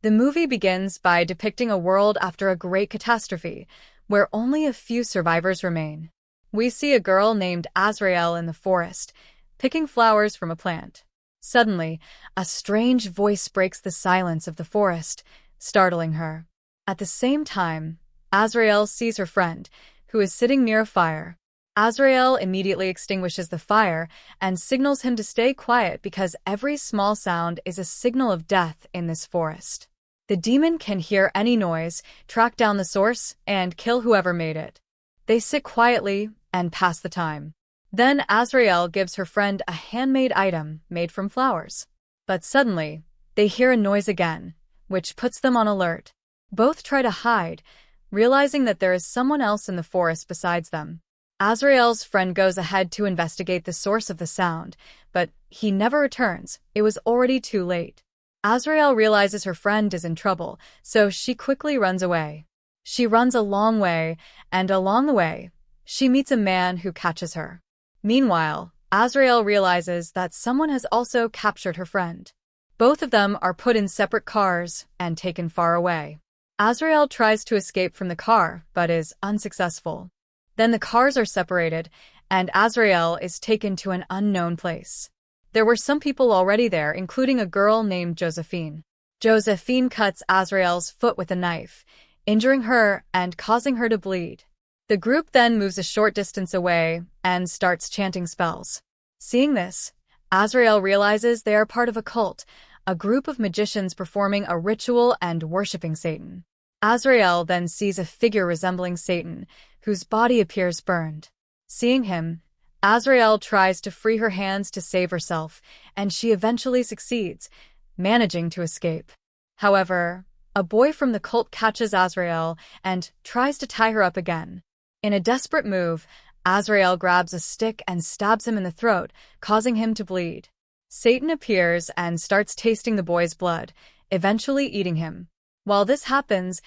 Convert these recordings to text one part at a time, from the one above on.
The movie begins by depicting a world after a great catastrophe, where only a few survivors remain. We see a girl named Azrael in the forest, picking flowers from a plant. Suddenly, a strange voice breaks the silence of the forest, startling her. At the same time, Azrael sees her friend, who is sitting near a fire. Azrael immediately extinguishes the fire and signals him to stay quiet because every small sound is a signal of death in this forest. The demon can hear any noise, track down the source, and kill whoever made it. They sit quietly and pass the time. Then Azrael gives her friend a handmade item made from flowers. But suddenly, they hear a noise again, which puts them on alert. Both try to hide, realizing that there is someone else in the forest besides them. Azrael's friend goes ahead to investigate the source of the sound, but he never returns. It was already too late. Azrael realizes her friend is in trouble, so she quickly runs away. She runs a long way, and along the way, she meets a man who catches her. Meanwhile, Azrael realizes that someone has also captured her friend. Both of them are put in separate cars and taken far away. Azrael tries to escape from the car, but is unsuccessful. Then the cars are separated, and Azrael is taken to an unknown place. There were some people already there, including a girl named Josephine. Josephine cuts Azrael's foot with a knife, injuring her and causing her to bleed. The group then moves a short distance away and starts chanting spells. Seeing this, Azrael realizes they are part of a cult, a group of magicians performing a ritual and worshipping Satan. Azrael then sees a figure resembling Satan, whose body appears burned. Seeing him, Azrael tries to free her hands to save herself, and she eventually succeeds, managing to escape. However, a boy from the cult catches Azrael and tries to tie her up again. In a desperate move, Azrael grabs a stick and stabs him in the throat, causing him to bleed. Satan appears and starts tasting the boy's blood, eventually eating him. While this happens,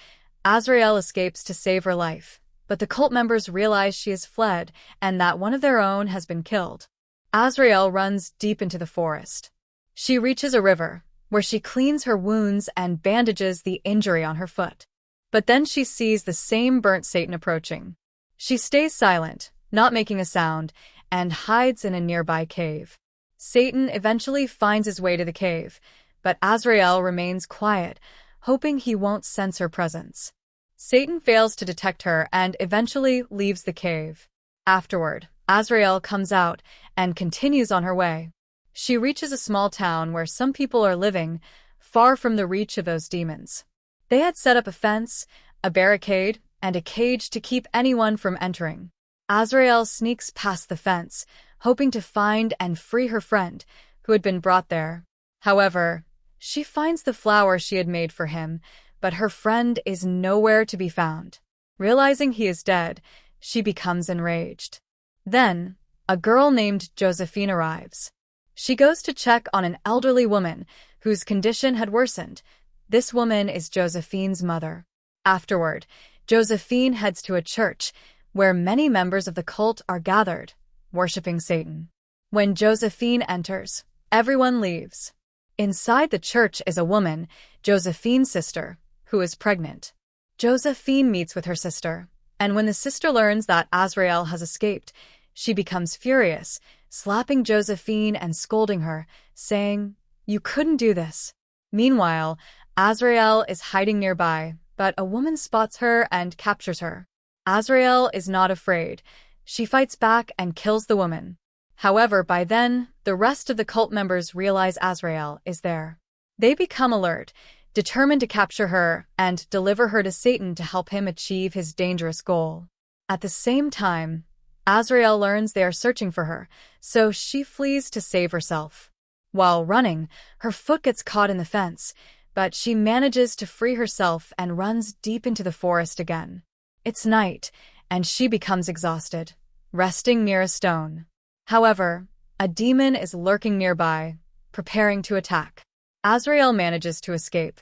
Azrael escapes to save her life, but the cult members realize she has fled and that one of their own has been killed. Azrael runs deep into the forest. She reaches a river, where she cleans her wounds and bandages the injury on her foot. But then she sees the same burnt Satan approaching. She stays silent, not making a sound, and hides in a nearby cave. Satan eventually finds his way to the cave, but Azrael remains quiet, hoping he won't sense her presence. Satan fails to detect her and eventually leaves the cave. Afterward, Azrael comes out and continues on her way. She reaches a small town where some people are living, far from the reach of those demons. They had set up a fence, a barricade, and a cage to keep anyone from entering. Azrael sneaks past the fence, hoping to find and free her friend, who had been brought there. However, she finds the flower she had made for him, but her friend is nowhere to be found. Realizing he is dead, she becomes enraged. Then, a girl named Josephine arrives. She goes to check on an elderly woman whose condition had worsened. This woman is Josephine's mother. Afterward, Josephine heads to a church where many members of the cult are gathered, worshipping Satan. When Josephine enters, everyone leaves. Inside the church is a woman, Josephine's sister, who is pregnant. Josephine meets with her sister, and when the sister learns that Azrael has escaped, she becomes furious, slapping Josephine and scolding her, saying, "You couldn't do this." Meanwhile, Azrael is hiding nearby, but a woman spots her and captures her. Azrael is not afraid. She fights back and kills the woman. However, by then, the rest of the cult members realize Azrael is there. They become alert, determined to capture her and deliver her to Satan to help him achieve his dangerous goal. At the same time, Azrael learns they are searching for her, so she flees to save herself. While running, her foot gets caught in the fence, but she manages to free herself and runs deep into the forest again. It's night, and she becomes exhausted, resting near a stone. However, a demon is lurking nearby, preparing to attack. Azrael manages to escape,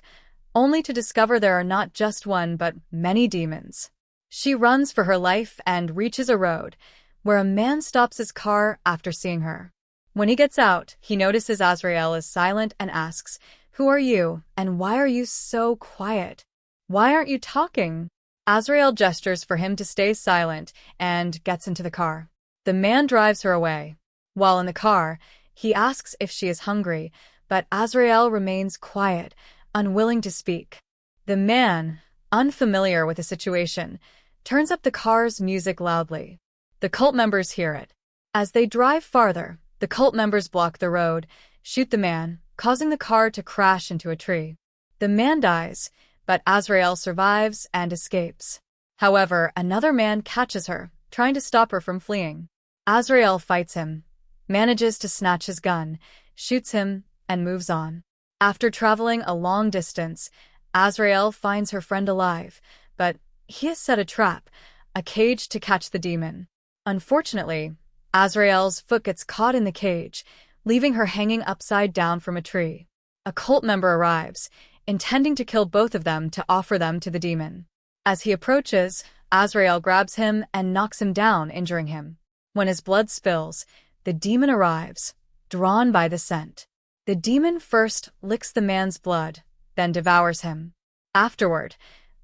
only to discover there are not just one but many demons. She runs for her life and reaches a road, where a man stops his car after seeing her. When he gets out, he notices Azrael is silent and asks, Who are you, and why are you so quiet? Why aren't you talking? Azrael gestures for him to stay silent and gets into the car. The man drives her away. While in the car, he asks if she is hungry, but Azrael remains quiet, unwilling to speak. The man, unfamiliar with the situation, turns up the car's music loudly. The cult members hear it. As they drive farther, the cult members block the road, shoot the man, causing the car to crash into a tree. The man dies, but Azrael survives and escapes. However, another man catches her, trying to stop her from fleeing. Azrael fights him, manages to snatch his gun, shoots him, and moves on. After traveling a long distance, Azrael finds her friend alive, but he has set a trap, a cage to catch the demon. Unfortunately, Azrael's foot gets caught in the cage, leaving her hanging upside down from a tree. A cult member arrives, intending to kill both of them to offer them to the demon. As he approaches, Azrael grabs him and knocks him down, injuring him. When his blood spills, the demon arrives, drawn by the scent. The demon first licks the man's blood, then devours him. Afterward,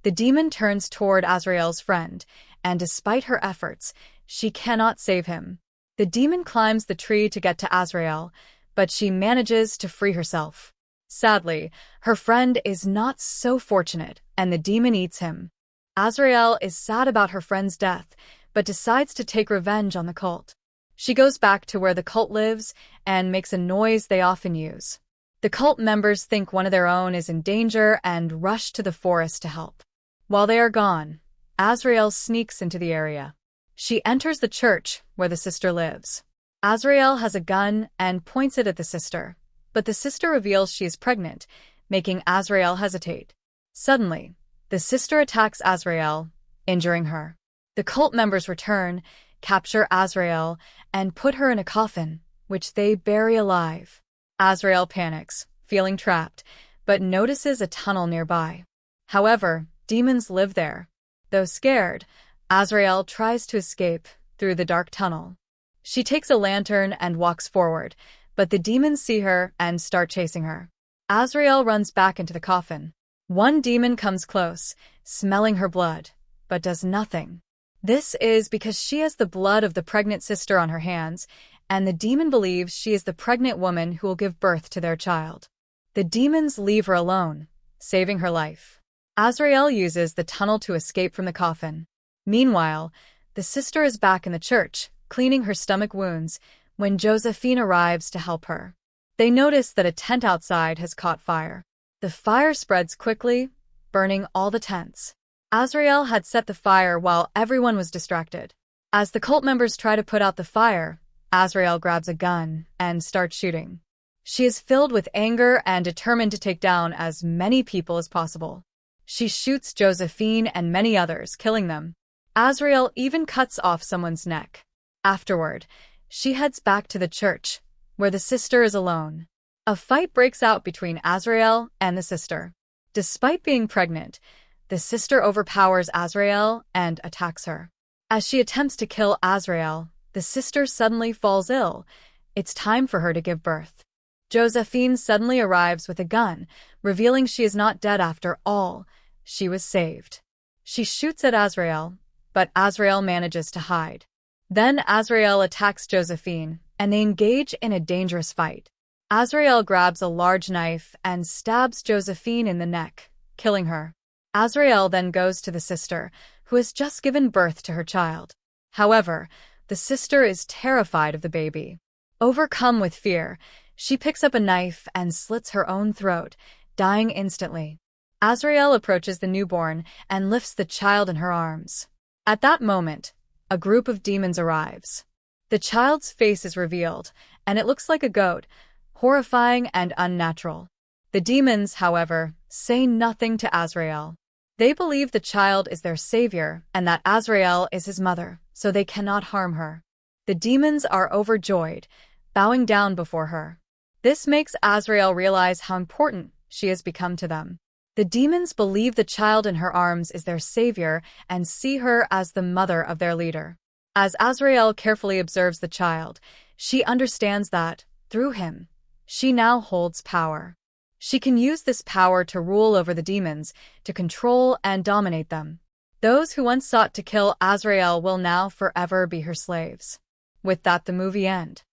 the demon turns toward Azrael's friend, and despite her efforts, she cannot save him. The demon climbs the tree to get to Azrael, but she manages to free herself. Sadly, her friend is not so fortunate, and the demon eats him. Azrael is sad about her friend's death, but decides to take revenge on the cult. She goes back to where the cult lives and makes a noise they often use. The cult members think one of their own is in danger and rush to the forest to help. While they are gone, Azrael sneaks into the area. She enters the church where the sister lives. Azrael has a gun and points it at the sister, but the sister reveals she is pregnant, making Azrael hesitate. Suddenly, the sister attacks Azrael, injuring her. The cult members return, capture Azrael, and put her in a coffin, which they bury alive. Azrael panics, feeling trapped, but notices a tunnel nearby. However, demons live there. Though scared, Azrael tries to escape through the dark tunnel. She takes a lantern and walks forward, but the demons see her and start chasing her. Azrael runs back into the coffin. One demon comes close, smelling her blood, but does nothing. This is because she has the blood of the pregnant sister on her hands, and the demon believes she is the pregnant woman who will give birth to their child. The demons leave her alone, saving her life. Azrael uses the tunnel to escape from the coffin. Meanwhile, the sister is back in the church, cleaning her stomach wounds, when Josephine arrives to help her. They notice that a tent outside has caught fire. The fire spreads quickly, burning all the tents. Azrael had set the fire while everyone was distracted. As the cult members try to put out the fire, Azrael grabs a gun and starts shooting. She is filled with anger and determined to take down as many people as possible. She shoots Josephine and many others, killing them. Azrael even cuts off someone's neck. Afterward, she heads back to the church, where the sister is alone. A fight breaks out between Azrael and the sister. Despite being pregnant, the sister overpowers Azrael and attacks her. As she attempts to kill Azrael, the sister suddenly falls ill. It's time for her to give birth. Josephine suddenly arrives with a gun, revealing she is not dead after all. She was saved. She shoots at Azrael, but Azrael manages to hide. Then Azrael attacks Josephine, and they engage in a dangerous fight. Azrael grabs a large knife and stabs Josephine in the neck, killing her. Azrael then goes to the sister, who has just given birth to her child. However, the sister is terrified of the baby. Overcome with fear, she picks up a knife and slits her own throat, dying instantly. Azrael approaches the newborn and lifts the child in her arms. At that moment, a group of demons arrives. The child's face is revealed, and it looks like a goat, horrifying and unnatural. The demons, however, say nothing to Azrael. They believe the child is their savior and that Azrael is his mother, so they cannot harm her. The demons are overjoyed, bowing down before her. This makes Azrael realize how important she has become to them. The demons believe the child in her arms is their savior and see her as the mother of their leader. As Azrael carefully observes the child, she understands that, through him, she now holds power. She can use this power to rule over the demons, to control and dominate them. Those who once sought to kill Azrael will now forever be her slaves. With that, the movie ends.